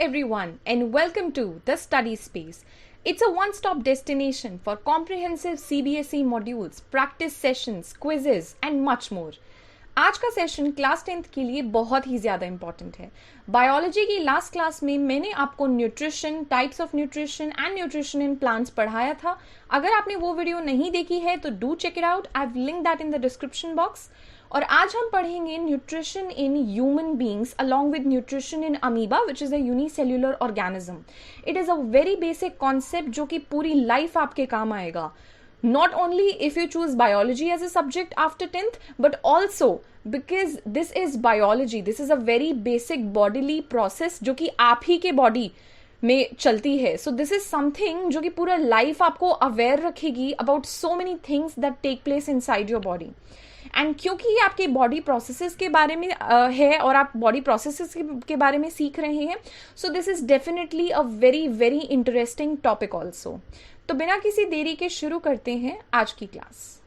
everyone, and welcome to the Study Space. It's a one-stop destination for comprehensive CBSE modules, practice sessions, quizzes, and much more. आज का session class 10th के लिए बहुत ही ज़्यादा important है. Biology की लास्ट क्लास में मैंने आपको nutrition, types of nutrition and nutrition in plants पढ़ाया था. अगर आपने वो वीडियो नहीं देखी है तो do check it out. I have link that in the description box. और आज हम पढ़ेंगे nutrition in human beings along with nutrition in amoeba which is a unicellular organism. It is a very basic concept जो कि पूरी life आपके काम आएगा. Not only if you choose biology as a subject after 10th, but also because this is biology. This is a very basic bodily process जो कि आप ही के body में चलती है. So this is something जो कि पूरा life आपको aware रखेगी about so many things that take place inside your body. And क्योंकि ये आपके बॉडी प्रोसेसेस के बारे में है और आप बॉडी प्रोसेसेस के बारे में सीख रहे हैं, सो this is definitely a very very interesting topic also. तो बिना किसी देरी के शुरू करते हैं आज की क्लास.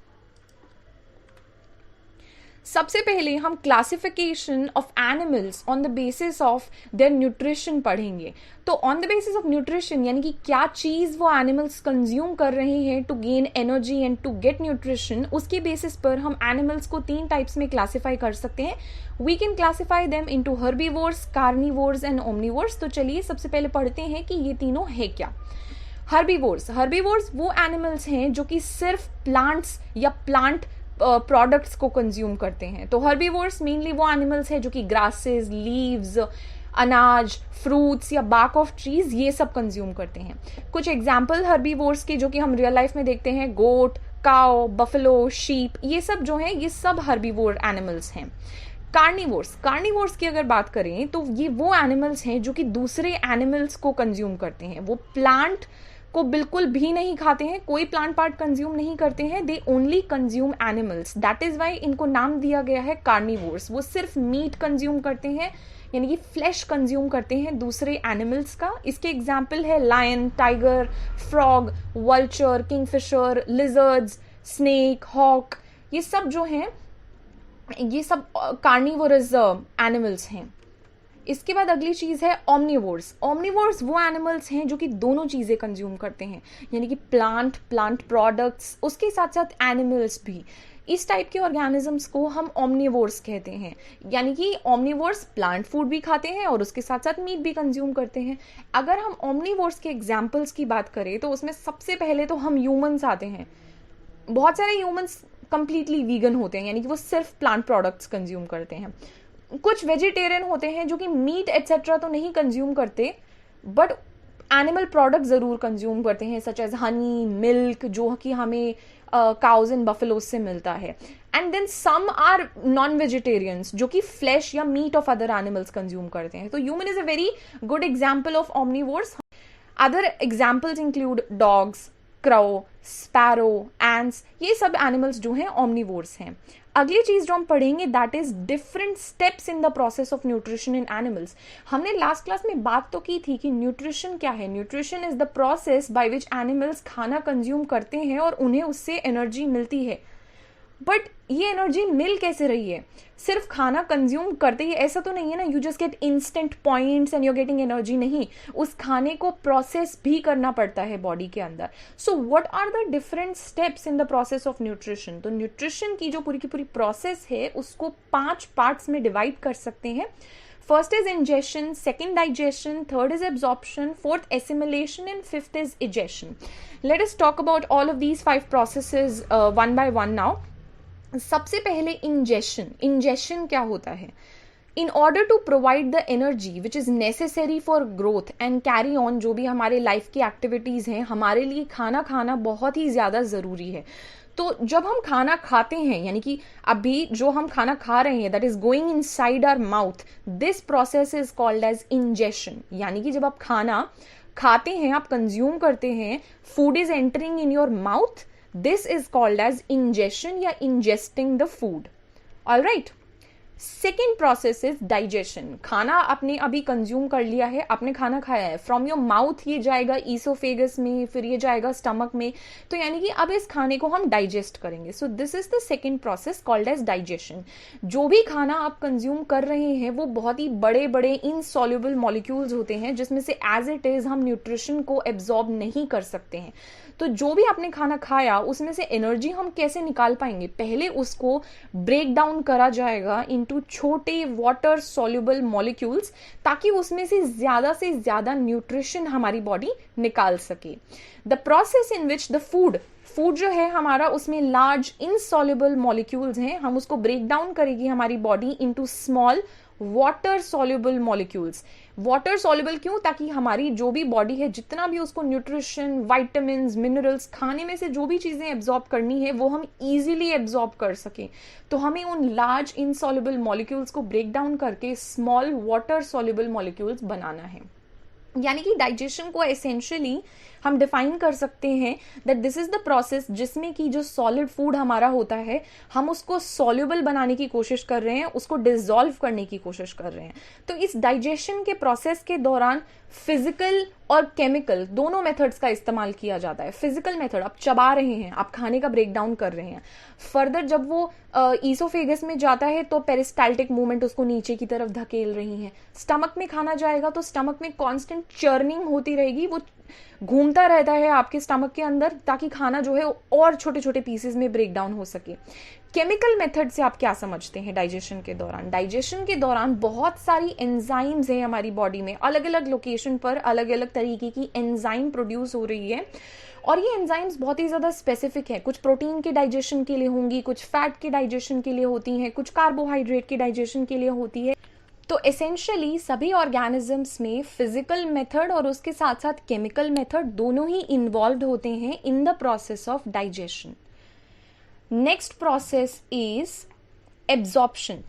सबसे पहले हम classification of animals on the basis of their nutrition पढ़ेंगे. तो on the basis of nutrition यानी कि क्या चीज़ वो एनिमल्स कंज्यूम कर रहे हैं to gain energy and to get nutrition, उसके बेसिस पर हम एनिमल्स को 3 टाइप्स में क्लासीफाई कर सकते हैं. We can classify them into herbivores, carnivores and omnivores. तो चलिए सबसे पहले पढ़ते हैं कि ये तीनों है क्या. हर्बीवोर्स वो एनिमल्स हैं जो कि सिर्फ प्लांट्स या प्लांट प्रोडक्ट्स को कंज्यूम करते हैं. तो हर्बीवोर्स मेनली वो एनिमल्स हैं जो कि ग्रासेस, लीव्स, अनाज, फ्रूट्स या बार्क ऑफ ट्रीज ये सब कंज्यूम करते हैं. कुछ एग्जाम्पल हर्बीवोर्स के जो कि हम रियल लाइफ में देखते हैं, गोट, काउ, बफलो, शीप, ये सब जो हैं ये सब हर्बीवोर एनिमल्स हैं. कार्निवोर्स की अगर बात करें तो ये वो एनिमल्स हैं जो कि दूसरे एनिमल्स को कंज्यूम करते हैं. वो प्लांट को बिल्कुल भी नहीं खाते हैं, कोई प्लांट पार्ट कंज्यूम नहीं करते हैं. They only consume animals. That is why इनको नाम दिया गया है कार्निवोर्स. वो सिर्फ मीट कंज्यूम करते हैं यानी कि फ्लैश कंज्यूम करते हैं दूसरे एनिमल्स का. इसके एग्जाम्पल है lion, tiger, frog, vulture, kingfisher, lizards, snake, hawk. ये सब जो हैं ये सब कार्निवोरस एनिमल्स हैं. इसके बाद अगली चीज है ओमनीवोर्स वो एनिमल्स हैं जो कि दोनों चीजें कंज्यूम करते हैं यानी कि प्लांट प्रोडक्ट्स, उसके साथ साथ एनिमल्स भी. इस टाइप के ऑर्गेनिजम्स को हम ओमनीवोर्स कहते हैं. यानी कि ओमनीवोर्स प्लांट फूड भी खाते हैं और उसके साथ साथ मीट भी कंज्यूम करते हैं. अगर हम ओमनीवोर्स के एग्जाम्पल्स की बात करें तो उसमें सबसे पहले तो हम ह्यूमंस आते हैं. बहुत सारे ह्यूमंस कंप्लीटली वीगन होते हैं यानी कि वो सिर्फ प्लांट प्रोडक्ट्स कंज्यूम करते हैं. कुछ वेजिटेरियन होते हैं जो कि मीट एटसेट्रा तो नहीं कंज्यूम करते बट एनिमल प्रोडक्ट जरूर कंज्यूम करते हैं, सच एज हनी, मिल्क, जो कि हमें काउज एंड बफेलोज से मिलता है. And then some are non vegetarians जो कि फ्लैश या meat of other animals consume करते हैं. तो human is a very good example of omnivores. Other examples include dogs, crow, sparrow, ants. ये सब एनिमल्स जो हैं ओमनीवोर्स हैं. अगली चीज जो हम पढ़ेंगे that is different steps in the process of nutrition in animals. हमने लास्ट क्लास में बात तो की थी कि न्यूट्रिशन क्या है. Nutrition is the process by which animals खाना कंज्यूम करते हैं और उन्हें उससे एनर्जी मिलती है. बट ये एनर्जी मिल कैसे रही है? सिर्फ खाना कंज्यूम करते ही ऐसा तो नहीं है ना, you just get instant points and you getting energy. नहीं, उस खाने को प्रोसेस भी करना पड़ता है बॉडी के अंदर. So what are the different steps in the process of nutrition? तो न्यूट्रिशन की जो पूरी की पूरी प्रोसेस है उसको 5 पार्ट्स में डिवाइड कर सकते हैं. First is ingestion, second digestion, third is absorption, fourth assimilation and fifth is egestion. Let us talk about all of these 5 processes one by one now. सबसे पहले इंजेशन क्या होता है? In order to provide the energy which is necessary for growth and carry on, जो भी हमारे life की activities हैं, हमारे लिए खाना बहुत ही ज्यादा जरूरी है. तो जब हम खाना खाते हैं यानी कि अभी जो हम खाना खा रहे हैं that is going inside our mouth, this process is called as ingestion. यानी कि जब आप खाना खाते हैं, आप कंज्यूम करते हैं, food is entering in your mouth, this is called as ingestion या ingesting the food. All right. Second process is digestion. खाना आपने अभी कंज्यूम कर लिया है, आपने खाना खाया है, फ्रॉम योर माउथ ये जाएगा ईसोफेगस में, फिर ये जाएगा स्टमक में, तो यानी कि अब इस खाने को हम डाइजेस्ट करेंगे। So this is the second process called as digestion. जो भी खाना आप कंज्यूम कर रहे हैं वो बहुत ही बड़े बड़े इनसॉल्युबल मॉलिक्यूल्स होते हैं जिसमें से एज इट इज हम न्यूट्रिशन को एब्जॉर्ब नहीं कर सकते हैं। तो जो भी आपने खाना खाया उसमें से एनर्जी हम कैसे निकाल पाएंगे? पहले उसको ब्रेक डाउन करा जाएगा इनटू छोटे वाटर सॉल्युबल मॉलिक्यूल्स, ताकि उसमें से ज्यादा न्यूट्रिशन हमारी बॉडी निकाल सके। The process in which the food जो है हमारा, उसमें लार्ज इनसॉल्युबल मॉलिक्यूल्स हैं, हम उसको ब्रेक डाउन करेगी हमारी body into small water soluble molecules. Water soluble क्यों? ताकि हमारी जो भी बॉडी है जितना भी उसको न्यूट्रिशन, वाइटामिन्स, मिनरल्स, खाने में से जो भी चीजें एब्जॉर्ब करनी है वो हम इजीली एब्जॉर्ब कर सकें। तो हमें उन लार्ज इनसॉल्युबल मॉलिक्यूल्स को ब्रेक डाउन करके स्मॉल वाटर सॉल्युबल मॉलिक्यूल्स बनाना है। यानी कि डाइजेशन को एसेंशियली हम डिफाइन कर सकते हैं that this is the process जिसमें कि जो सॉलिड फूड हमारा होता है हम उसको सॉल्युबल बनाने की कोशिश कर रहे हैं, उसको डिसॉल्व करने की कोशिश कर रहे हैं। तो इस डाइजेशन के प्रोसेस के दौरान फिजिकल और केमिकल दोनों मेथड्स का इस्तेमाल किया जाता है। फिजिकल मेथड, आप चबा रहे हैं, आप खाने का ब्रेक डाउन कर रहे हैं। फर्दर जब वो ईसोफेगस में जाता है तो पेरिस्टाल्टिक मूवमेंट उसको नीचे की तरफ धकेल रही है। स्टमक में खाना जाएगा तो स्टमक में कांस्टेंट चर्निंग होती रहेगी, वो घूमता रहता है आपके स्टमक के अंदर ताकि खाना जो है और छोटे छोटे पीसेस में ब्रेक डाउन हो सके। केमिकल मेथड से आप क्या समझते हैं डाइजेशन के दौरान? डाइजेशन के दौरान बहुत सारी एंजाइम्स हैं हमारी बॉडी में, अलग अलग लोकेशन पर अलग अलग तरीके की एंजाइम प्रोड्यूस हो रही है, और ये एंजाइम्स बहुत ही ज्यादा स्पेसिफिक है। कुछ प्रोटीन के डाइजेशन के लिए होंगी, कुछ फैट के डाइजेशन के लिए होती हैं, कुछ कार्बोहाइड्रेट के डाइजेशन के लिए होती है। तो एसेंशियली सभी ऑर्गेनिजम्स में फिजिकल मेथड और उसके साथ साथ केमिकल मेथड दोनों ही इन्वॉल्व होते हैं इन the process of digestion. Next process is absorption.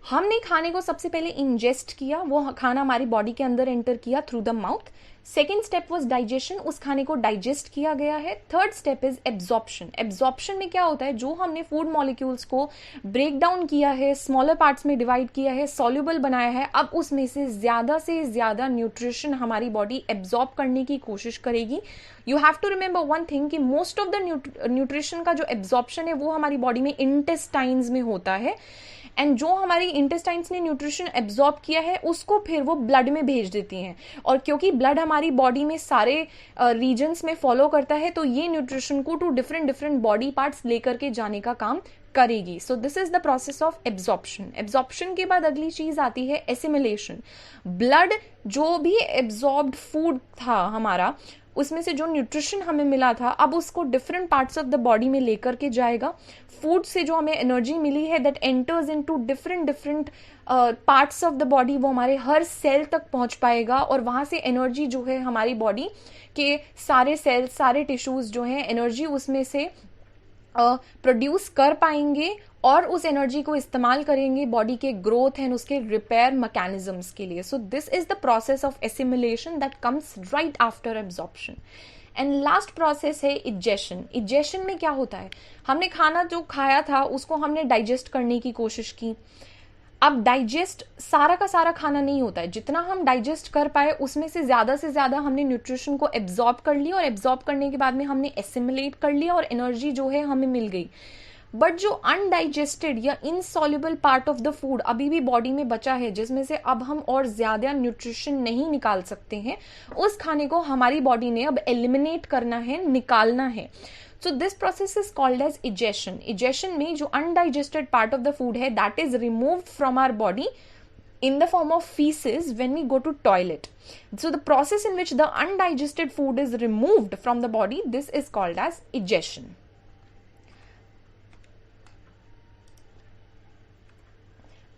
हमने खाने को सबसे पहले इंजेस्ट किया, वो खाना हमारी बॉडी के अंदर एंटर किया through the mouth. Second step was digestion, उस खाने को डाइजेस्ट किया गया है। Third step is absorption. Absorption में क्या होता है, जो हमने फूड मॉलिक्यूल्स को ब्रेक डाउन किया है, स्मॉलर पार्ट्स में डिवाइड किया है, सॉल्युबल बनाया है, अब उसमें से ज्यादा न्यूट्रिशन हमारी बॉडी एब्जॉर्ब करने की कोशिश करेगी। You have to remember one thing कि मोस्ट ऑफ द न्यूट्रिशन का जो एब्जॉर्प्शन है वो हमारी बॉडी में इंटेस्टाइन्स में होता है, एंड जो हमारी इंटेस्टाइन्स ने न्यूट्रिशन एब्जॉर्ब किया है उसको फिर वो ब्लड में भेज देती हैं। और क्योंकि ब्लड हमारी बॉडी में सारे रीजन्स में फॉलो करता है तो ये न्यूट्रिशन को टू डिफरेंट बॉडी पार्ट्स लेकर के जाने का काम करेगी। सो this is the process of absorption. Absorption के बाद अगली चीज आती है एसिमिलेशन। ब्लड जो भी एब्जॉर्ब्ड फूड था हमारा, उसमें से जो न्यूट्रिशन हमें मिला था अब उसको different parts of the body में लेकर के जाएगा। फूड से जो हमें एनर्जी मिली है that enters into different parts of the body, वो हमारे हर सेल तक पहुंच पाएगा, और वहां से एनर्जी जो है हमारी बॉडी के सारे सेल्स, सारे टिश्यूज जो है एनर्जी उसमें से प्रोड्यूस कर पाएंगे और उस एनर्जी को इस्तेमाल करेंगे बॉडी के ग्रोथ एंड उसके रिपेयर मैकेनिज्म्स के लिए। सो this is the process of assimilation that comes right after absorption. And last process है इजेशन। इजेशन में क्या होता है, हमने खाना जो खाया था उसको हमने डाइजेस्ट करने की कोशिश की। अब डाइजेस्ट सारा का सारा खाना नहीं होता है, जितना हम डाइजेस्ट कर पाए उसमें से ज्यादा हमने न्यूट्रिशन को एब्जॉर्ब कर लिया, और एब्जॉर्ब करने के बाद में हमने एसिमिलेट कर लिया और एनर्जी जो है हमें मिल गई। बट जो अनडाइजेस्टेड या insoluble part of the food अभी भी बॉडी में बचा है, जिसमें से अब हम और ज्यादा न्यूट्रिशन नहीं निकाल सकते हैं, उस खाने को हमारी बॉडी ने अब एलिमिनेट करना है, निकालना है। So this process is called as egestion. Egestion में जो undigested part of the food है that is removed from our body in the form of feces when we go to toilet. So the process in which the undigested food is removed from the body, this is called as egestion.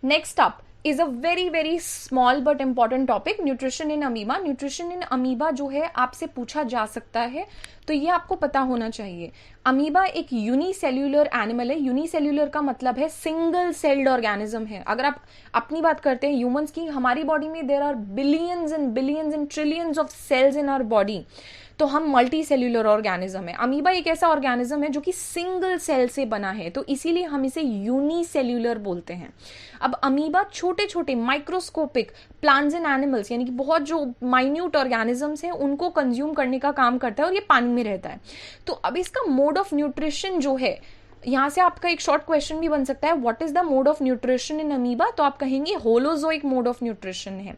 Next up is a very small but important topic, nutrition in amoeba. Nutrition in amoeba जो है आपसे पूछा जा सकता है, तो ये आपको पता होना चाहिए। अमीबा एक यूनिसेल्यूलर एनिमल है। यूनिसेल्यूलर का मतलब है सिंगल सेल्ड ऑर्गेनिज्म है। अगर आप अपनी बात करते हैं ह्यूमंस की, हमारी बॉडी में there are billions and trillions of cells in our body. तो हम मल्टी सेल्यूलर ऑर्गेनिज्म है। अमीबा एक ऐसा ऑर्गेनिज्म है जो कि सिंगल सेल से बना है, तो इसीलिए हम इसे यूनिसेल्यूलर बोलते हैं। अब अमीबा छोटे छोटे माइक्रोस्कोपिक प्लांट्स एंड एनिमल्स यानी कि बहुत जो माइन्यूट ऑर्गेनिजम्स हैं उनको कंज्यूम करने का काम करता है, और ये पानी में रहता है। तो अब इसका मोड ऑफ न्यूट्रिशन जो है, यहाँ से आपका एक शॉर्ट क्वेश्चन भी बन सकता है, what is the mode of nutrition in amoeba, तो आप कहेंगे होलोजोइक मोड ऑफ न्यूट्रिशन है।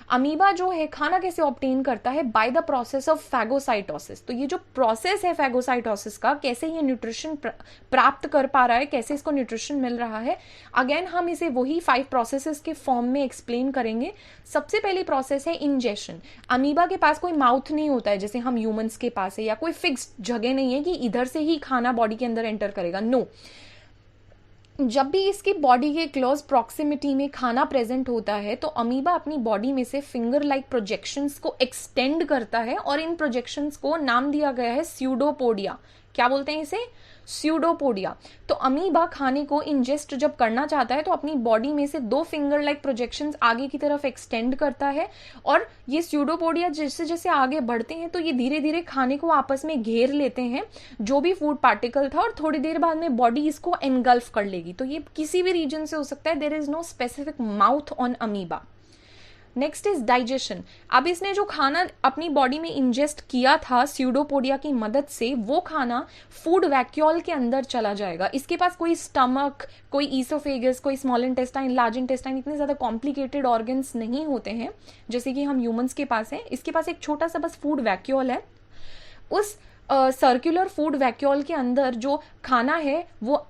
अमीबा जो है खाना कैसे ऑब्टेन करता है, by the process of phagocytosis. तो ये जो प्रोसेस है फैगोसाइटोसिस का, कैसे ये न्यूट्रिशन प्राप्त कर पा रहा है, कैसे इसको न्यूट्रिशन मिल रहा है, अगेन हम इसे वही 5 प्रोसेसेस के फॉर्म में एक्सप्लेन करेंगे। सबसे पहली प्रोसेस है इंजेशन। अमीबा के पास कोई माउथ नहीं होता है जैसे हम ह्यूमंस के पास है, या कोई फिक्स्ड जगह नहीं है कि इधर से ही खाना बॉडी के अंदर एंटर करेगा, नो। जब भी इसकी बॉडी के क्लोज प्रॉक्सिमिटी में खाना प्रेजेंट होता है तो अमीबा अपनी बॉडी में से फिंगर लाइक प्रोजेक्शंस को एक्सटेंड करता है, और इन प्रोजेक्शंस को नाम दिया गया है स्यूडोपोडिया। क्या बोलते हैं इसे, स्यूडोपोडिया। तो अमीबा खाने को इंजेस्ट जब करना चाहता है तो अपनी बॉडी में से 2 फिंगर लाइक प्रोजेक्शंस आगे की तरफ एक्सटेंड करता है, और ये स्यूडोपोडिया जैसे जैसे आगे बढ़ते हैं तो ये धीरे धीरे खाने को आपस में घेर लेते हैं, जो भी फूड पार्टिकल था, और थोड़ी देर बाद में बॉडी इसको एनगल्फ कर लेगी। तो ये किसी भी रीजन से हो सकता है, there is no specific mouth on amoeba. Next is digestion. अब इसने जो खाना अपनी बॉडी में इंजेस्ट किया था स्यूडोपोडिया की मदद से, वो खाना फूड वैक्यूल के अंदर चला जाएगा। इसके पास कोई स्टमक, कोई ईसोफेगस, कोई स्मॉल इंटेस्टाइन, लार्ज इंटेस्टाइन, इतने ज्यादा कॉम्प्लिकेटेड ऑर्गन्स नहीं होते हैं जैसे कि हम ह्यूमंस के पास है। इसके पास एक छोटा सा बस फूड वैक्यूल है। उस सर्कुलर फूड वैक्यूल के अंदर जो खाना है वो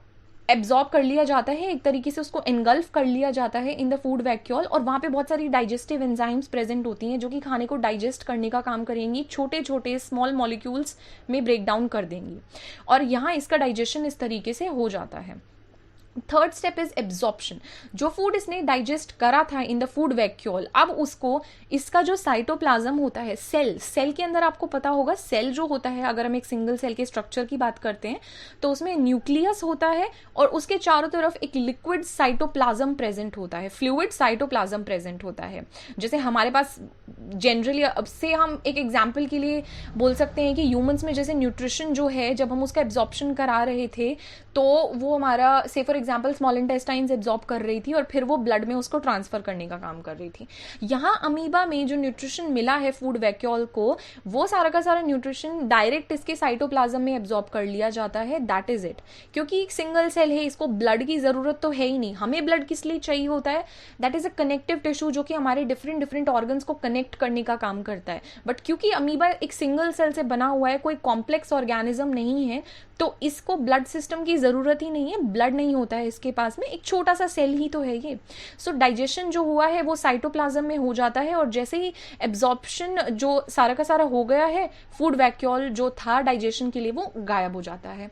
एब्जॉर्ब कर लिया जाता है, एक तरीके से उसको एनगल्फ कर लिया जाता है इन द फूड वैक्यूल, और वहाँ पे बहुत सारी डाइजेस्टिव एंजाइम्स प्रेजेंट होती हैं जो कि खाने को डाइजेस्ट करने का काम करेंगी, छोटे छोटे स्मॉल मॉलिक्यूल्स में ब्रेक डाउन कर देंगी, और यहाँ इसका डाइजेशन इस तरीके से हो जाता है। Third step is absorption. जो फूड इसने डाइजेस्ट करा था इन द फूड वैक्यूल, अब उसको इसका जो साइटोप्लाज्म होता है, सेल के अंदर आपको पता होगा सेल जो होता है, अगर हम एक सिंगल सेल के स्ट्रक्चर की बात करते हैं तो उसमें न्यूक्लियस होता है और उसके चारों तरफ एक लिक्विड साइटोप्लाज्म प्रेजेंट होता है, फ्लूइड साइटोप्लाज्म प्रेजेंट होता है। जैसे हमारे पास जनरली, अब से हम एक एग्जाम्पल के लिए बोल सकते हैं कि ह्यूमंस में जैसे न्यूट्रिशन जो है जब हम उसका एब्जॉर्प्शन करा रहे थे तो वो हमारा से for example small intestines absorb कर रही थी और फिर वो ब्लड में उसको ट्रांसफर करने का काम कर रही थी। यहाँ अमीबा में जो न्यूट्रिशन मिला है फूड वैक्यूल को, वो सारा का सारा न्यूट्रिशन डायरेक्ट इसके साइटोप्लाज्म में एब्जॉर्ब कर लिया जाता है। That is it. क्योंकि एक सिंगल सेल है, इसको ब्लड की जरूरत तो है ही नहीं। हमें ब्लड किस लिए चाहिए होता है, that is a connective tissue जो कि हमारे डिफरेंट डिफरेंट ऑर्गन्स को कनेक्ट करने का काम करता है। बट क्योंकि अमीबा एक सिंगल सेल से बना हुआ है, कोई कॉम्प्लेक्स ऑर्गेनिज्म नहीं है, तो इसको ब्लड सिस्टम की जरूरत ही नहीं है, ब्लड नहीं होता है इसके पास में, एक छोटा सा सेल ही तो है ये। सो डाइजेशन जो हुआ है वो साइटोप्लाज्म में हो जाता है, और जैसे ही एब्जॉर्प्शन जो सारा का सारा हो गया है, फूड वैक्यूल जो था डाइजेशन के लिए वो गायब हो जाता है।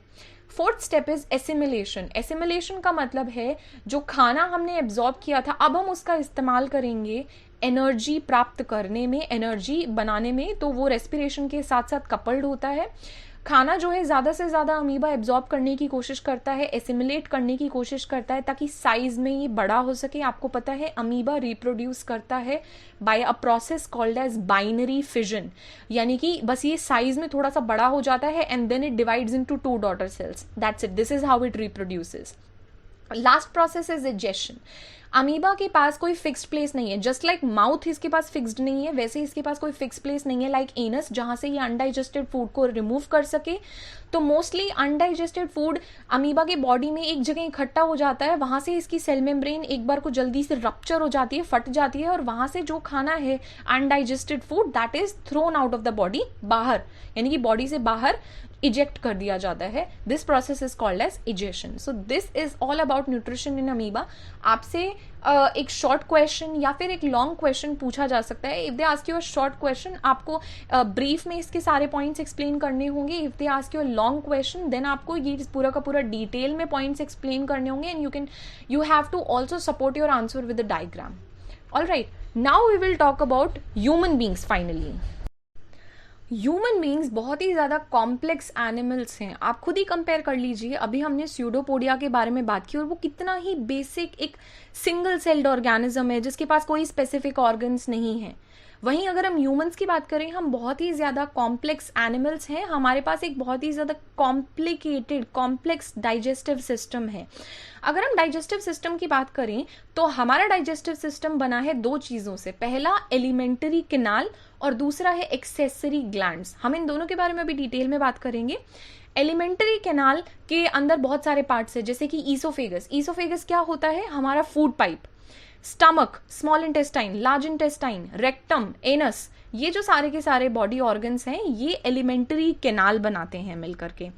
Fourth step is assimilation. Assimilation का मतलब है जो खाना हमने एब्जॉर्ब किया था अब हम उसका इस्तेमाल करेंगे एनर्जी प्राप्त करने में, एनर्जी बनाने में, तो वो रेस्पिरेशन के साथ साथ कपल्ड होता है। खाना जो है ज़्यादा से ज़्यादा अमीबा एब्जॉर्ब करने की कोशिश करता है, एसिमिलेट करने की कोशिश करता है ताकि साइज में ये बड़ा हो सके। आपको पता है अमीबा रिप्रोड्यूस करता है by a process called as binary fission, यानी कि बस ये साइज में थोड़ा सा बड़ा हो जाता है and then it divides into 2 daughter cells. That's it, this is how it reproduces. Last process is एजेशन। अमीबा के पास कोई फिक्स्ड प्लेस नहीं है, जस्ट लाइक माउथ इसके पास फिक्स्ड नहीं है, वैसे इसके पास कोई फिक्स्ड प्लेस नहीं है लाइक एनस, जहां से ये अनडाइजेस्टेड फूड को रिमूव कर सके। तो मोस्टली अनडाइजेस्टेड फूड अमीबा के बॉडी में एक जगह इकट्ठा हो जाता है, वहां से इसकी सेल मेम्ब्रेन एक बार को जल्दी से रप्चर हो जाती है, फट जाती है, और वहां से जो खाना है undigested food that is thrown out of the body, बाहर, यानी कि बॉडी से बाहर इजेक्ट कर दिया जाता है। This process is called as egestion. So this is all about nutrition in amoeba. आपसे एक शॉर्ट क्वेश्चन या फिर एक लॉन्ग क्वेश्चन पूछा जा सकता है। If they ask you a short question, आपको ब्रीफ में इसके सारे पॉइंट्स एक्सप्लेन करने होंगे। If they ask you a long question, then आपको ये पूरा का पूरा डिटेल में पॉइंट्स एक्सप्लेन करने होंगे, and you have to also support your answer with the diagram. All right, now we will talk about human beings finally. Human beings बहुत ही ज़्यादा कॉम्प्लेक्स एनिमल्स हैं। आप खुद ही कंपेयर कर लीजिए, अभी हमने स्यूडोपोडिया के बारे में बात की और वो कितना ही बेसिक एक सिंगल सेल्ड ऑर्गेनिज्म है जिसके पास कोई स्पेसिफिक ऑर्गन्स नहीं है। वहीं अगर हम ह्यूमंस की बात करें, हम बहुत ही ज़्यादा कॉम्प्लेक्स एनिमल्स हैं, हमारे पास एक बहुत ही ज़्यादा कॉम्प्लेक्स डाइजेस्टिव सिस्टम है। अगर हम डाइजेस्टिव सिस्टम की बात करें तो हमारा डाइजेस्टिव सिस्टम बना है दो चीज़ों से, पहला एलिमेंट्री कैनाल और दूसरा है एक्सेसरी ग्लैंड्स। हम इन दोनों के बारे में अभी डिटेल में बात करेंगे। एलिमेंट्री कैनाल के अंदर बहुत सारे पार्ट्स है, जैसे कि ईसोफेगस। ईसोफेगस क्या होता है? हमारा food pipe. Stomach, small intestine, large intestine, rectum, anus, ये जो सारे के सारे बॉडी ऑर्गन्स हैं ये एलिमेंट्री कैनाल बनाते हैं मिलकर के,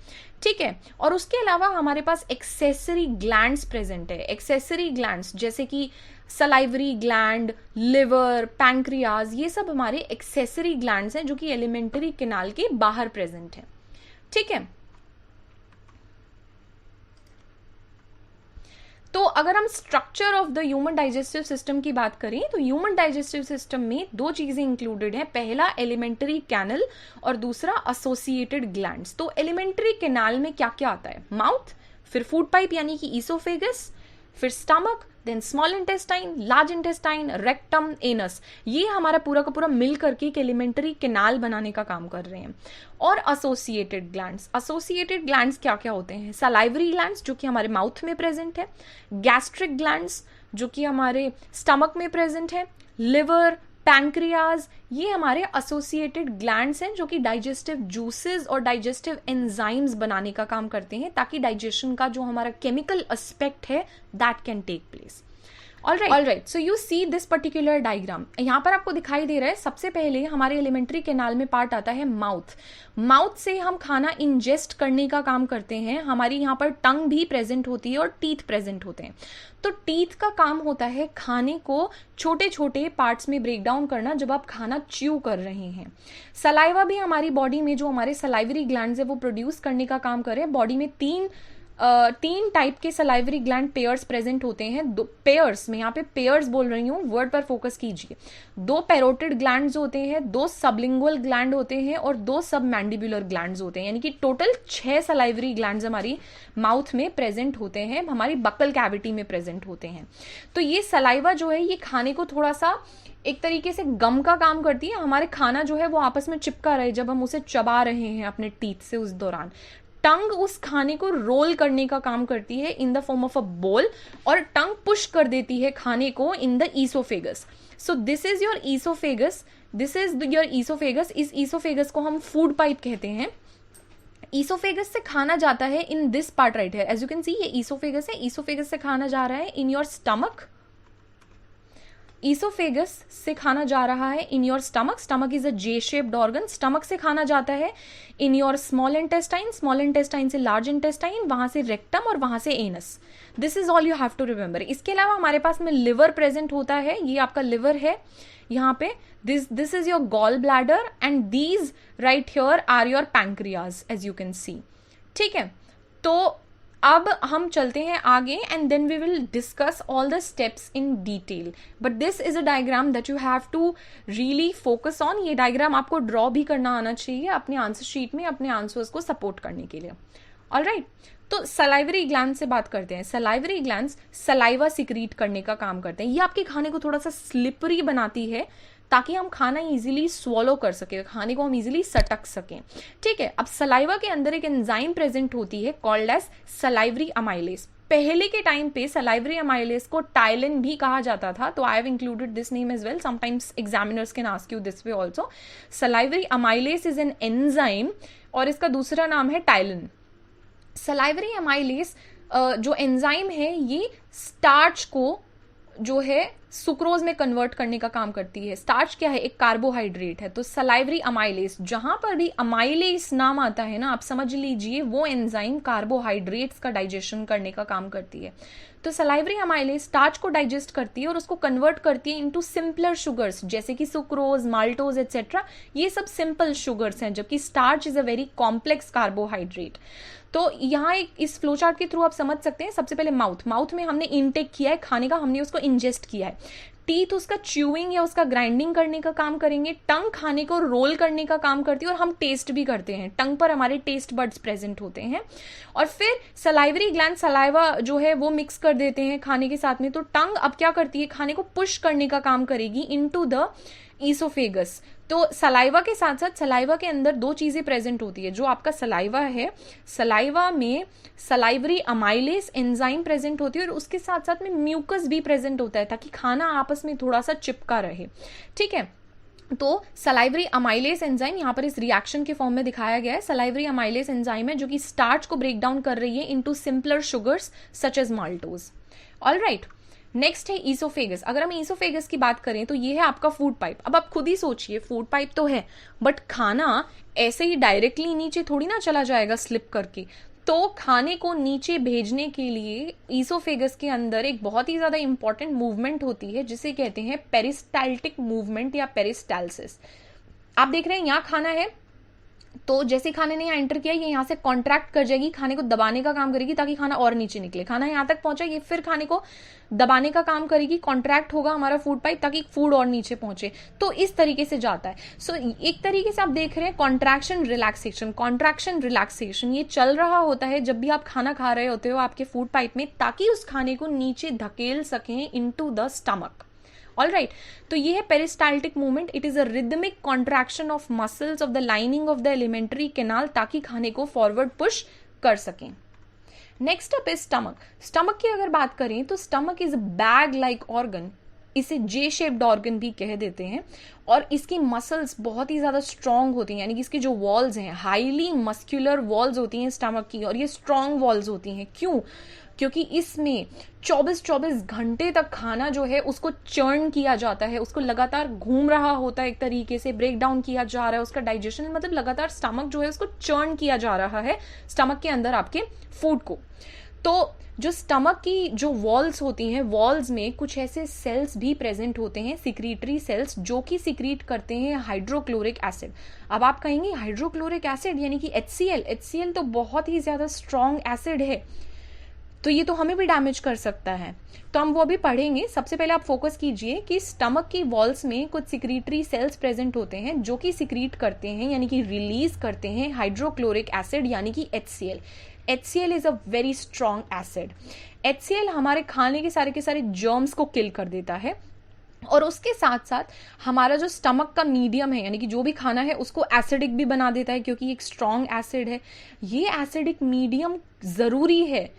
ठीक है। और उसके अलावा हमारे पास एक्सेसरी ग्लैंड्स प्रेजेंट है। एक्सेसरी ग्लैंड्स जैसे कि सलाइवरी ग्लैंड, लिवर, पैंक्रियाज, ये सब हमारे एक्सेसरी ग्लैंड्स हैं जो कि एलिमेंट्री कैनाल के बाहर प्रेजेंट है, ठीक है। तो अगर हम structure of the human digestive system की बात करें तो ह्यूमन डाइजेस्टिव सिस्टम में दो चीजें इंक्लूडेड हैं, पहला एलिमेंट्री कैनल और दूसरा एसोसिएटेड ग्लैंड्स। तो एलिमेंट्री कैनाल में क्या क्या आता है? माउथ, फिर फूड पाइप यानी कि ईसोफेगस, फिर stomach, then small intestine, large intestine, rectum, anus, ये हमारा पूरा का पूरा मिल करके एक एलिमेंट्री कैनाल बनाने का काम कर रहे हैं। और एसोसिएटेड ग्लैंड्स, एसोसिएटेड ग्लैंड्स क्या क्या होते हैं? सलाइवरी ग्लैंड्स जो कि हमारे माउथ में प्रेजेंट है, गैस्ट्रिक ग्लैंड्स जो कि हमारे स्टमक में प्रेजेंट है, लिवर, पैंक्रियाज, ये हमारे एसोसिएटेड ग्लैंड्स हैं जो कि डाइजेस्टिव जूसेस और डाइजेस्टिव एंजाइम्स बनाने का काम करते हैं ताकि डाइजेशन का जो हमारा केमिकल एस्पेक्ट है that can take place. All right, so you see this particular diagram. यहाँ पर आपको दिखाई दे रहा है, सबसे पहले हमारे एलिमेंट्री कैनाल में पार्ट आता है माउथ। माउथ से हम खाना इंजेस्ट करने का काम करते हैं। हमारी यहाँ पर टंग भी प्रेजेंट होती है और टीथ प्रेजेंट होते हैं। तो टीथ का काम होता है खाने को छोटे छोटे पार्ट्स में ब्रेक डाउन करना जब आप खाना च्यू कर रहे हैं। सलाइवा भी हमारी बॉडी में जो हमारे सलाइवरी ग्लैंड्स है वो प्रोड्यूस करने का काम करे। बॉडी में तीन टाइप के सलाइवरी ग्लैंड पेयर्स प्रेजेंट होते हैं। दो पेयर्स, मैं यहाँ पे पेयर्स बोल रही हूँ, वर्ड पर फोकस कीजिए। दो पैरोटिड ग्लैंड्स होते हैं, दो सबलिंगुअल ग्लैंड होते हैं और दो सब मैंडिबुलर ग्लैंड्स होते हैं, यानी कि टोटल 6 सलाइवरी ग्लैंड्स हमारी माउथ में प्रेजेंट होते हैं, हमारी बकल कैविटी में प्रेजेंट होते हैं। तो ये सलाइवा जो है ये खाने को थोड़ा सा एक तरीके से गम का काम करती है। हमारे खाना जो है वो आपस में चिपका रहे जब हम उसे चबा रहे हैं अपने टीथ से उस दौरान। टंग उस खाने को रोल करने का काम करती है in the form of a ball और टंग पुश कर देती है खाने को in the oesophagus. So this is your oesophagus, इस ईसोफेगस को हम फूड पाइप कहते हैं। ईसोफेगस से खाना जाता है in this part right here, as you can see ये ईसोफेगस है। ईसोफेगस से खाना जा रहा है इन योर स्टमक। ईसोफेगस से खाना जा रहा है in your stomach. Stomach is a J shaped organ. Stomach से खाना जाता है in your small intestine, small intestine से लार्ज इंटेस्टाइन, वहां से रेक्टम और वहां से anus. This is all you have to remember. इसके अलावा हमारे पास में लिवर प्रेजेंट होता है, ये आपका लिवर है यहाँ पे। This is your gall bladder and these right here are your pancreas as you can see, ठीक है। तो अब हम चलते हैं आगे and then we will discuss all the steps in detail, but this is a diagram that you have to really focus on. ये diagram आपको ड्रॉ भी करना आना चाहिए अपने आंसर शीट में अपने आंसर्स को सपोर्ट करने के लिए। ऑल राइट, तो सलाइवरी ग्लैंड से बात करते हैं। सलाइवरी ग्लैंड्स सलाइवा सिक्रीट करने का काम करते हैं। ये आपके खाने को थोड़ा सा स्लिपरी बनाती है ताकि हम खाना इजीली स्वॉलो कर सके, खाने को हम इजीली सटक सकें, ठीक है। अब सलाइवा के अंदर एक एंजाइम प्रेजेंट होती है कॉल्ड एज सलाइवरी अमाइलेज। पहले के टाइम पे सलाइवरी अमाइलेज को टाइलिन भी कहा जाता था, तो I have included this name as well. Sometimes examiners can ask you this way also. Salivary amylase is an enzyme और इसका दूसरा नाम है टाइलिन। सलाइवरी अमाइलेज जो एंजाइम है ये स्टार्च को जो है सुक्रोज में कन्वर्ट करने का काम करती है। स्टार्च क्या है? एक कार्बोहाइड्रेट है। तो सलाइवरी अमाइलेज, जहां पर भी अमाइलेज नाम आता है ना, आप समझ लीजिए वो एंजाइम कार्बोहाइड्रेट्स का डाइजेशन करने का काम करती है। तो सलाइवरी अमाइलेज स्टार्च को डाइजेस्ट करती है और उसको कन्वर्ट करती है इनटू सिंपलर शुगर्स जैसे कि सुक्रोज, माल्टोज एटसेट्रा। ये सब सिंपल शुगर्स हैं, जबकि starch is a very complex carbohydrate. तो यहाँ एक इस फ्लो चार्ट के थ्रू आप समझ सकते हैं। सबसे पहले माउथ में हमने इनटेक किया है खाने का, हमने उसको इंजेस्ट किया है। टीथ उसका च्यूइंग या उसका ग्राइंडिंग करने का काम करेंगे। टंग खाने को रोल करने का काम करती है और हम टेस्ट भी करते हैं। टंग पर हमारे टेस्ट बड्स प्रेजेंट होते हैं और फिर सलाइवरी ग्लैंड सलाइवा जो है वो मिक्स कर देते हैं खाने के साथ में। तो टंग अब क्या करती है? खाने को पुश करने का काम करेगी इनटू द ईसोफेगस। तो सलाइवा के साथ साथ सलाइवा के अंदर दो चीजें प्रेजेंट होती है। जो आपका सलाइवा है, सलाइवा में सलाइवरी अमाइलेस एंजाइम प्रेजेंट होती है और उसके साथ साथ में म्यूकस भी प्रेजेंट होता है ताकि खाना आपस में थोड़ा सा चिपका रहे। ठीक है, तो सलाइवरी अमाइलेस एंजाइम यहाँ पर इस रिएक्शन के फॉर्म में दिखाया गया है। सलाइवरी अमाइलेस एंजाइम है जो कि स्टार्च को ब्रेक डाउन कर रही है into simpler sugars such as maltose. Alright, next है ईसोफेगस। अगर हम ईसोफेगस की बात करें तो ये है आपका फूड पाइप। अब आप खुद ही सोचिए, फूड पाइप तो है बट खाना ऐसे ही डायरेक्टली नीचे थोड़ी ना चला जाएगा स्लिप करके। तो खाने को नीचे भेजने के लिए ईसोफेगस के अंदर एक बहुत ही ज्यादा इंपॉर्टेंट मूवमेंट होती है जिसे कहते हैं पेरिस्टाल्टिक मूवमेंट या पेरिस्टाल्सिस। आप देख रहे हैं यहाँ खाना है, तो जैसे खाने ने यहाँ एंटर किया ये यहाँ से कॉन्ट्रैक्ट कर जाएगी, खाने को दबाने का काम करेगी ताकि खाना और नीचे निकले। खाना यहाँ तक पहुंचा, ये फिर खाने को दबाने का काम करेगी, कॉन्ट्रैक्ट होगा हमारा फूड पाइप ताकि फूड और नीचे पहुंचे। तो इस तरीके से जाता है। सो एक तरीके से आप देख रहे हैं कॉन्ट्रैक्शन रिलैक्सेशन, कॉन्ट्रैक्शन रिलैक्सेशन ये चल रहा होता है जब भी आप खाना खा रहे होते हो आपके फूड पाइप में, ताकि उस खाने को नीचे धकेल सकें into the stomach. All right, तो ये है peristaltic movement. It is a rhythmic contraction of muscles of the lining of the alimentary canal ताकि खाने को फॉरवर्ड पुश कर सकें। Next up is stomach. Stomach की अगर बात करें तो stomach is bag like organ, इसे जे शेप्ड ऑर्गन भी कह देते हैं, और इसकी मसल्स बहुत ही ज्यादा स्ट्रांग होती हैं, यानी कि इसकी जो वॉल्स हैं हाईली मस्क्यूलर वॉल्स होती हैं स्टमक की, और ये स्ट्रांग वॉल्स होती हैं। क्यों? क्योंकि इसमें 24-24 घंटे तक खाना जो है उसको चर्न किया जाता है, उसको लगातार घूम रहा होता है, एक तरीके से ब्रेक डाउन किया जा रहा है, उसका डाइजेशन मतलब लगातार स्टमक जो है उसको चर्न किया जा रहा है स्टमक के अंदर आपके फूड को। तो जो स्टमक की जो वॉल्स होती हैं, वॉल्स में कुछ ऐसे सेल्स भी प्रेजेंट होते हैं, सिक्रीटरी सेल्स, जो कि सिक्रीट करते हैं हाइड्रोक्लोरिक एसिड। अब आप कहेंगे हाइड्रोक्लोरिक एसिड यानी कि HCl, HCl तो बहुत ही ज्यादा स्ट्रॉन्ग एसिड है, तो ये तो हमें भी डैमेज कर सकता है, तो हम वो भी पढ़ेंगे। सबसे पहले आप फोकस कीजिए कि स्टमक की वॉल्स में कुछ सिक्रीटरी सेल्स प्रेजेंट होते हैं जो कि सिक्रीट करते हैं यानी कि रिलीज करते हैं हाइड्रोक्लोरिक एसिड यानी कि HCl। HCl is a very strong acid. HCl हमारे खाने के सारे जर्म्स को किल कर देता है, और उसके साथ साथ हमारा जो स्टमक का मीडियम है यानी कि जो भी खाना है उसको एसिडिक भी बना देता है, क्योंकि एक स्ट्रॉन्ग एसिड है। ये एसिडिक मीडियम जरूरी है।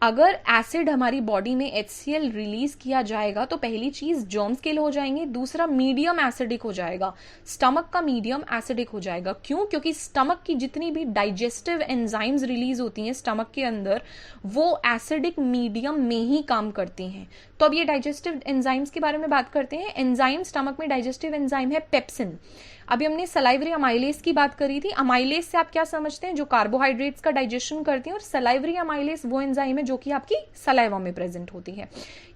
अगर एसिड हमारी बॉडी में HCl रिलीज किया जाएगा तो पहली चीज जर्म्स किल हो जाएंगे, दूसरा मीडियम एसिडिक हो जाएगा, स्टमक का मीडियम एसिडिक हो जाएगा। क्यों? क्योंकि स्टमक की जितनी भी डाइजेस्टिव एंजाइम्स रिलीज होती हैं स्टमक के अंदर वो एसिडिक मीडियम में ही काम करती हैं। तो अब ये डाइजेस्टिव एंजाइम्स के बारे में बात करते हैं। एंजाइम स्टमक में डाइजेस्टिव एंजाइम है पेप्सिन। अभी हमने सलाइवरी अमाइलेस की बात करी थी। अमाइलेस से आप क्या समझते हैं? जो कार्बोहाइड्रेट्स का डाइजेशन करती है, और सलाइवरी अमाइलेस वो एंजाइम है जो कि आपकी सलाइवा में प्रेजेंट होती है।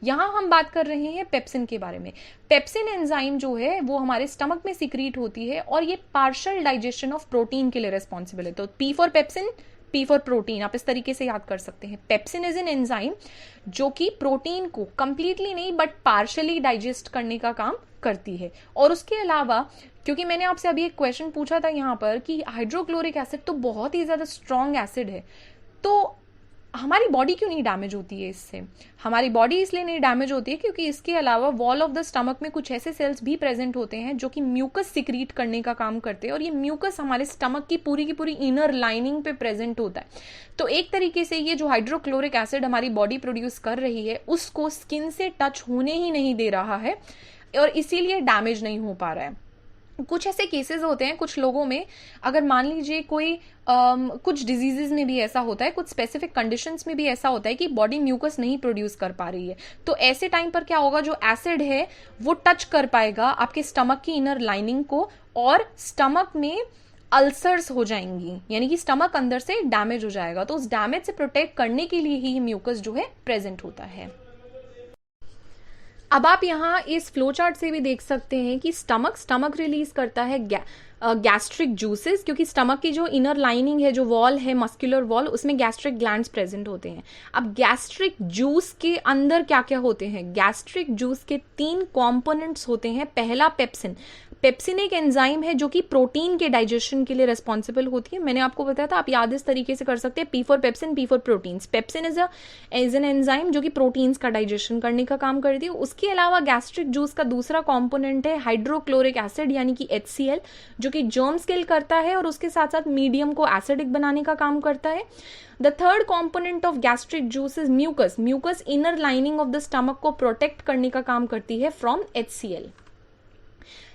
यहाँ हम बात कर रहे हैं पेप्सिन के बारे में। पेप्सिन एंजाइम जो है वो हमारे स्टमक में सिक्रीट होती है और ये पार्शियल डाइजेशन ऑफ प्रोटीन के लिए रेस्पॉन्सिबल है। तो P for pepsin, P for protein, आप इस तरीके से याद कर सकते हैं। पेप्सिन इज एन एंजाइम जो कि प्रोटीन को कंप्लीटली नहीं बट पार्शियली डाइजेस्ट करने का काम करती है। और उसके अलावा, क्योंकि मैंने आपसे अभी एक क्वेश्चन पूछा था यहाँ पर कि हाइड्रोक्लोरिक एसिड तो बहुत ही ज्यादा स्ट्रॉन्ग एसिड है, तो हमारी बॉडी क्यों नहीं डैमेज होती है इससे? हमारी बॉडी इसलिए नहीं डैमेज होती है क्योंकि इसके अलावा वॉल ऑफ द स्टमक में कुछ ऐसे सेल्स भी प्रेजेंट होते हैं जो कि म्यूकस सिक्रीट करने का काम करते हैं, और ये म्यूकस हमारे स्टमक की पूरी इनर लाइनिंग पे प्रेजेंट होता है। तो एक तरीके से ये जो हाइड्रोक्लोरिक एसिड हमारी बॉडी प्रोड्यूस कर रही है उसको स्किन से टच होने ही नहीं दे रहा है, और इसीलिए डैमेज नहीं हो पा रहा है। कुछ ऐसे केसेस होते हैं कुछ लोगों में, अगर मान लीजिए कोई कुछ डिजीजेस में भी ऐसा होता है, कुछ स्पेसिफिक कंडीशंस में भी ऐसा होता है कि बॉडी म्यूकस नहीं प्रोड्यूस कर पा रही है, तो ऐसे टाइम पर क्या होगा, जो एसिड है वो टच कर पाएगा आपके स्टमक की इनर लाइनिंग को, और स्टमक में अल्सर्स हो जाएंगी, यानी कि स्टमक अंदर से डैमेज हो जाएगा। तो उस डैमेज से प्रोटेक्ट करने के लिए ही म्यूकस जो है प्रेजेंट होता है। अब आप यहाँ इस फ्लो चार्ट से भी देख सकते हैं कि स्टमक रिलीज करता है गैस्ट्रिक जूसेस, क्योंकि स्टमक की जो इनर लाइनिंग है, जो वॉल है मस्कुलर वॉल, उसमें गैस्ट्रिक ग्लैंड्स प्रेजेंट होते हैं। अब गैस्ट्रिक जूस के अंदर क्या क्या होते हैं? गैस्ट्रिक जूस के 3 कंपोनेंट्स होते हैं। पहला पेप्सिन। पेप्सिन एक एंजाइम है जो कि प्रोटीन के डाइजेशन के लिए रिस्पॉन्सिबल होती है। मैंने आपको बताया था, आप याद इस तरीके से कर सकते हैं, P for pepsin, P for proteins. Pepsin is an enzyme जो कि प्रोटीन्स का डाइजेशन करने का काम करती है। उसके अलावा गैस्ट्रिक जूस का दूसरा कॉम्पोनेंट है हाइड्रोक्लोरिक एसिड यानी कि HCl, जो कि जर्म्स किल करता है और उसके साथ साथ मीडियम को एसिडिक बनाने का काम करता है। The third component of gastric juice is mucus. Mucus inner lining of the stomach को प्रोटेक्ट करने का काम करती है from HCl।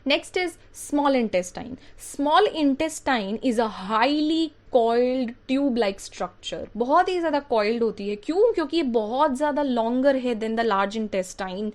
Next is small intestine. Small intestine is a highly coiled tube like structure. बहुत ही ज़्यादा coiled होती है। क्यों? क्योंकि ये बहुत ज़्यादा longer है than the large intestine.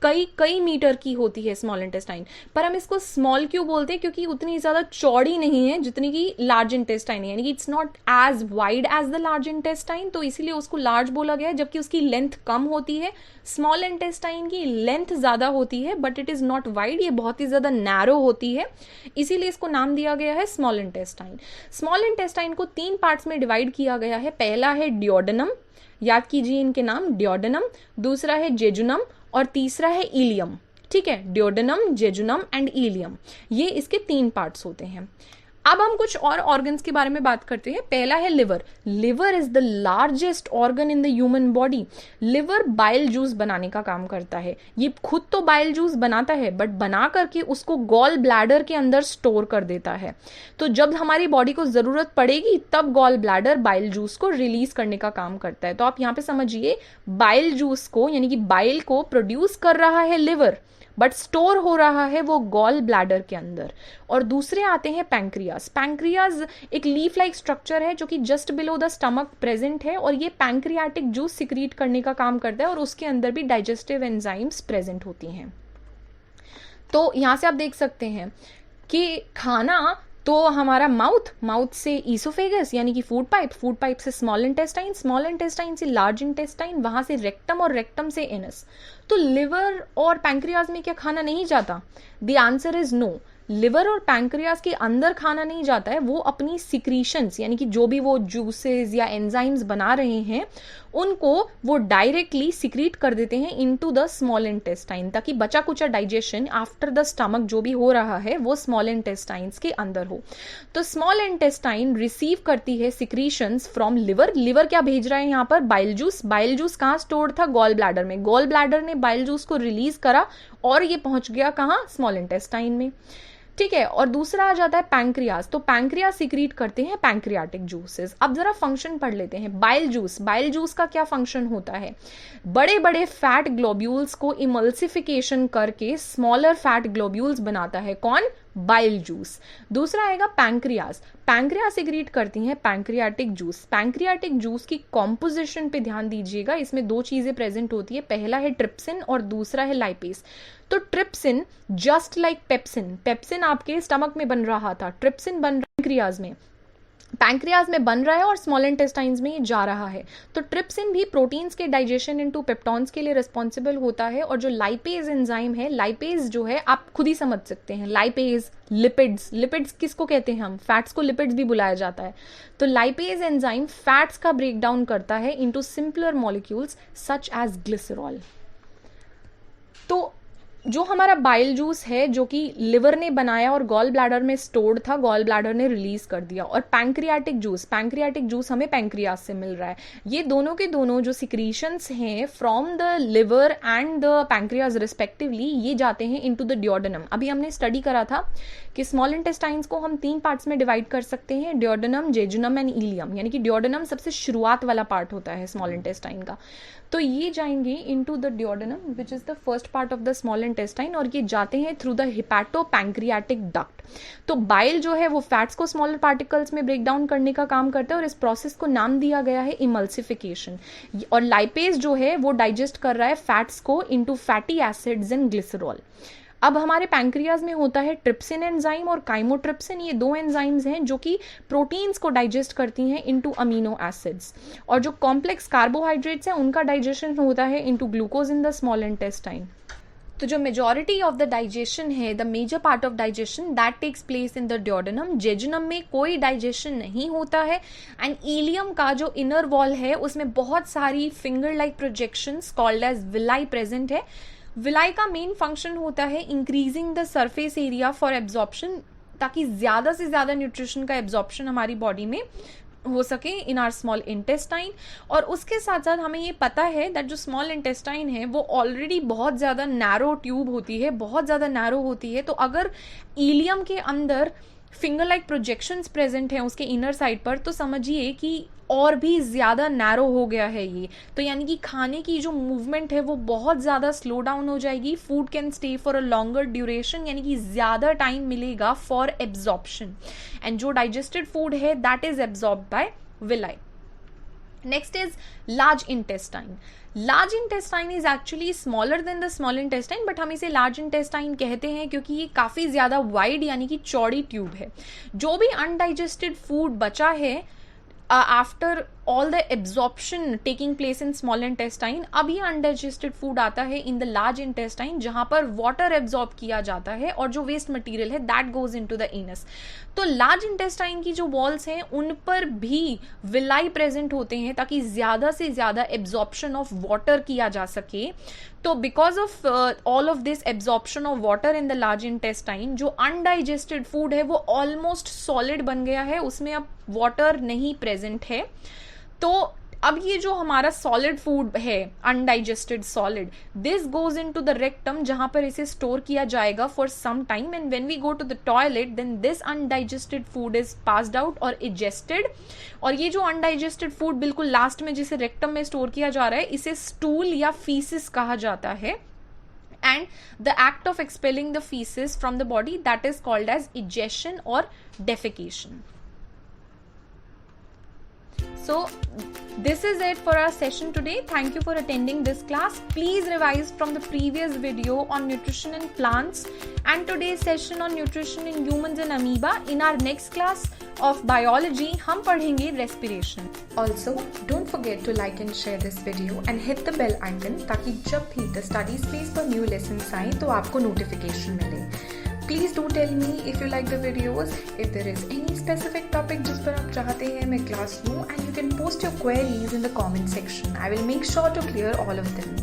कई मीटर की होती है स्मॉल इंटेस्टाइन, पर हम इसको स्मॉल क्यों बोलते हैं? क्योंकि उतनी ज़्यादा चौड़ी नहीं है जितनी की लार्ज इंटेस्टाइन है, यानी कि it's not as wide as the large intestine, तो इसीलिए उसको लार्ज बोला गया है, जबकि उसकी लेंथ कम होती है। स्मॉल इंटेस्टाइन की लेंथ ज़्यादा होती है but it is not wide, ये बहुत ही ज़्यादा नैरो होती है, इसीलिए इसको नाम दिया गया है स्मॉल इंटेस्टाइन। स्मॉल इंटेस्टाइन को 3 पार्ट्स में डिवाइड किया गया है। पहला है डियोडेनम, याद कीजिए इनके नाम, डियोडेनम। दूसरा है जेजुनम और तीसरा है इलियम। ठीक है, डियोडेनम, जेजुनम एंड इलियम, ये इसके 3 पार्ट्स होते हैं। अब हम कुछ और ऑर्गन्स के बारे में बात करते हैं। पहला है liver. Liver is the largest organ in the human body. Liver bile juice बनाने का काम करता है। ये खुद तो बाइल जूस बनाता है बट बना करके उसको गॉल ब्लैडर के अंदर स्टोर कर देता है। तो जब हमारी बॉडी को जरूरत पड़ेगी तब गॉल ब्लैडर बाइल जूस को रिलीज करने का काम करता है। तो आप यहाँ पे समझिए, बाइल जूस को यानी कि बाइल को प्रोड्यूस कर रहा है लिवर, बट स्टोर हो रहा है वो गॉल ब्लैडर के अंदर। और दूसरे आते हैं पैंक्रियाज। पैंक्रियाज एक लीफ लाइक स्ट्रक्चर है जो कि just below the stomach present है, और ये पैंक्रियाटिक जूस सिक्रीट करने का काम करता है और उसके अंदर भी डाइजेस्टिव एंजाइम्स प्रेजेंट होती हैं। तो यहां से आप देख सकते हैं कि खाना तो हमारा माउथ से ईसोफेगस यानी कि फूड पाइप से स्मॉल इंटेस्टाइन से लार्ज इंटेस्टाइन, वहां से रेक्टम और रेक्टम से एनस। तो लिवर और पैंक्रियाज में क्या खाना नहीं जाता? The answer is no. Liver और पैंक्रियाज के अंदर खाना नहीं जाता है, वो अपनी सिक्रीशंस यानी कि जो भी वो जूसेस या एंजाइम्स बना रहे हैं उनको वो डायरेक्टली सिक्रीट कर देते हैं इनटू द स्मॉल इंटेस्टाइन, ताकि बचा कुचा डाइजेशन आफ्टर द स्टमक जो भी हो रहा है वो स्मॉल इंटेस्टाइन्स के अंदर हो। तो स्मॉल इंटेस्टाइन रिसीव करती है सिक्रीशंस फ्रॉम लिवर। लिवर क्या भेज रहा है यहाँ पर? Bile juice. बाइल जूस कहाँ स्टोर्ड था? गॉल ब्लैडर में। गॉल ब्लैडर ने बाइल जूस को रिलीज करा और ये पहुंच गया कहाँ? स्मॉल इंटेस्टाइन में। ठीक है, और दूसरा आ जाता है पैंक्रियाज। तो पैंक्रियाज सिक्रीट करते हैं पैंक्रियाटिक जूसेस। अब जरा फंक्शन पढ़ लेते हैं। बाइल जूस का क्या फंक्शन होता है? बड़े बड़े फैट ग्लोब्यूल्स को इमल्सिफिकेशन करके स्मॉलर फैट ग्लोब्यूल्स बनाता है। कौन? Bile juice. दूसरा आएगा पैंक्रियाज सिक्रीट करती हैं पैंक्रियाटिक जूस। पैंक्रियाटिक जूस की कॉम्पोजिशन पे ध्यान दीजिएगा, इसमें 2 चीजें प्रेजेंट होती है। पहला है ट्रिप्सिन और दूसरा है लाइपेज। तो ट्रिप्सिन जस्ट लाइक पेप्सिन आपके स्टमक में बन रहा था, ट्रिप्सिन बन रहा है पैंक्रियाज में बन रहा है और स्मॉल इंटेस्टाइन्स में ये जा रहा है। तो ट्रिप्सिन भी प्रोटीन्स के डाइजेशन इनटू पेप्टॉन्स के लिए रिस्पॉन्सिबल होता है। और जो लाइपेज एंजाइम है, लाइपेज जो है आप खुद ही समझ सकते हैं, लाइपेज, लिपिड्स किसको कहते हैं हम? फैट्स को लिपिड्स भी बुलाया जाता है। तो लाइपेज एंजाइम फैट्स का ब्रेक डाउन करता है into simpler molecules such as glycerol. तो जो हमारा बाइल जूस है जो कि लिवर ने बनाया और गॉल ब्लैडर में स्टोर्ड था, गॉल ब्लैडर ने रिलीज कर दिया। और पैंक्रियाटिक जूस हमें पैंक्रियाज से मिल रहा है। ये दोनों के दोनों जो सिक्रीशंस हैं from the liver and the pancreas respectively, ये जाते हैं इनटू द डियोडेनम। अभी हमने स्टडी करा था कि स्मॉल इंटेस्टाइन्स को हम 3 पार्ट्स में डिवाइड कर सकते हैं, डियोडेनम, जेजुनम एंड इलियम। यानी कि डियोडेनम सबसे शुरुआत वाला पार्ट होता है स्मॉल इंटेस्टाइन का। तो ये जाएंगे into the duodenum which is the first part of the small intestine, और ये जाते हैं through the hepatopancreatic duct. तो बाइल जो है वो फैट्स को स्मॉलर पार्टिकल्स में ब्रेक डाउन करने का काम करता है और इस प्रोसेस को नाम दिया गया है इमल्सिफिकेशन। और लाइपेज जो है वो डाइजेस्ट कर रहा है फैट्स को into fatty acids and glycerol. अब हमारे पैंक्रियाज में होता है ट्रिप्सिन एंजाइम और काइमोट्रिप्सिन। ये 2 एंजाइम्स हैं जो कि प्रोटीन्स को डाइजेस्ट करती हैं इनटू अमीनो एसिड्स। और जो कॉम्प्लेक्स कार्बोहाइड्रेट्स हैं उनका डाइजेशन होता है into glucose in the small intestine. तो जो मेजॉरिटी ऑफ द डाइजेशन है, the major part of digestion that takes place in the duodenum. Jejunum में कोई डाइजेशन नहीं होता है। एंड इलियम का जो इनर वॉल है उसमें बहुत सारी finger like projections called as villi present है। विलाई का मेन फंक्शन होता है increasing the surface area for absorption, ताकि ज़्यादा से ज़्यादा न्यूट्रिशन का एब्जॉर्प्शन हमारी बॉडी में हो सके इन आर स्मॉल इंटेस्टाइन। और उसके साथ साथ हमें ये पता है दैट जो स्मॉल इंटेस्टाइन है वो ऑलरेडी बहुत ज़्यादा नैरो ट्यूब होती है, बहुत ज़्यादा नैरो होती है। तो अगर इलियम के अंदर फिंगर लाइक प्रोजेक्शंस प्रेजेंट हैं उसके इनर साइड पर, तो समझिए कि और भी ज़्यादा नैरो हो गया है ये। तो यानी कि खाने की जो मूवमेंट है वो बहुत ज़्यादा स्लो डाउन हो जाएगी। Food can stay for a longer duration, यानी कि ज़्यादा टाइम मिलेगा फॉर एब्जॉर्प्शन, एंड जो डाइजेस्टेड फूड है that is absorb by villi. Next is large intestine. Large intestine is actually smaller than the small intestine, but हम इसे large intestine कहते हैं क्योंकि ये काफ़ी ज़्यादा वाइड यानी कि चौड़ी ट्यूब है। जो भी अनडाइजेस्टेड फूड बचा है after all the absorption taking place in small intestine, अब ये अनडाइजेस्टेड फूड आता है इन द लार्ज इंटेस्टाइन, जहां पर वाटर एब्जॉर्ब किया जाता है और जो वेस्ट मटेरियल है that goes into the anus. तो लार्ज इंटेस्टाइन की जो वॉल्स हैं उन पर भी विलाई प्रेजेंट होते हैं ताकि ज्यादा से ज्यादा एब्जॉर्प्शन ऑफ वाटर किया जा सके। तो because of all of this absorption of water in the large intestine, जो अनडाइजेस्टेड फूड है वो ऑलमोस्ट सॉलिड बन गया है, उसमें अब वाटर नहीं प्रेजेंट है। तो अब ये जो हमारा सॉलिड फूड है undigested solid, this goes into the rectum जहां पर इसे स्टोर किया जाएगा for some time, and when we go to the toilet then this undigested food is passed out और इजेस्टेड। और ये जो अनडाइजेस्टेड फूड बिल्कुल लास्ट में जिसे रेक्टम में स्टोर किया जा रहा है इसे स्टूल या फीसिस कहा जाता है, and the act of expelling the feces from the body that is called as egestion or defecation. So this is it for our session today. Thank you for attending this class. Please revise from the previous video on nutrition in plants and today's session on nutrition in humans and amoeba. In our next class of biology, हम पढ़ेंगे respiration. Also, don't forget to like and share this video and hit the bell icon ताकि जब भी the study space पर new lessons आए तो आपको notification मिले. Please do tell me if you like the videos, if there is any specific topic जिस पर आप चाहते हैं मैं class लूँ, and you can post your queries in the comment section. I will make sure to clear all of them.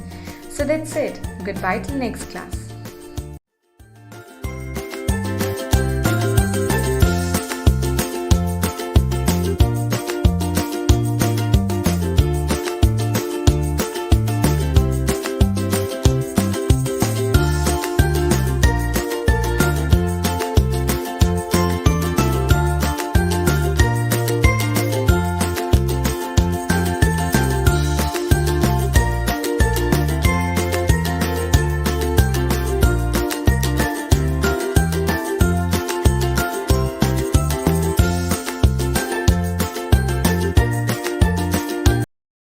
So that's it. Goodbye till next class.